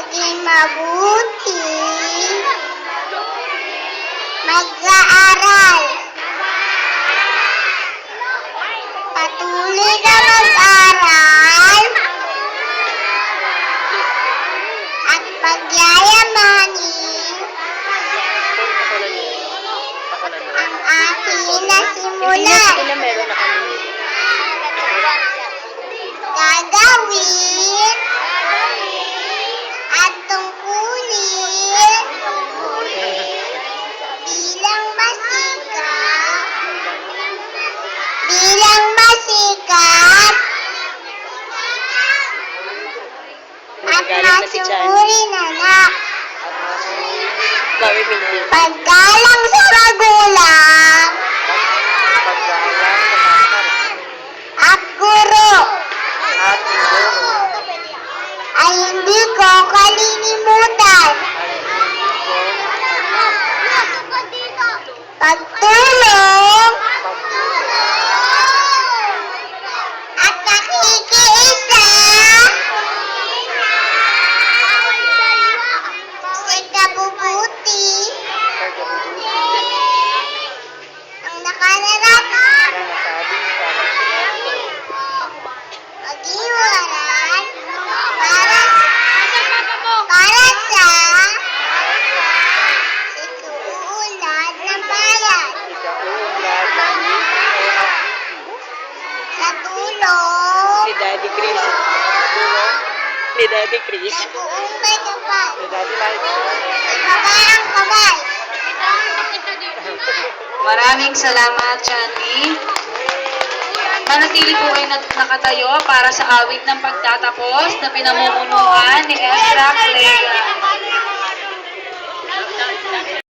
maging mabuti, mag-aaral, patuloy na mag-aral, at pagyayamanin ang aking nasimulan. Gagawin at tungkulin bilang masikat at masuri, anak. Paggalang sa magulang at guro ay hindi ko kalilimutan. Pagtulong at nakikiisa sa ikabubuti ang nakararatan, mag-iwanan para sa ikuunlad ng bayan. Sa tulong Ni Daddy Chris. Ni Daddy Chris. sa buong may kapal. Ni Daddy Mike. Ibaba ang kamay. Maraming salamat, Chandy. Manatili po kayo nakatayo para sa awit ng pagtatapos na pinamumunuan ni Ezra Clega.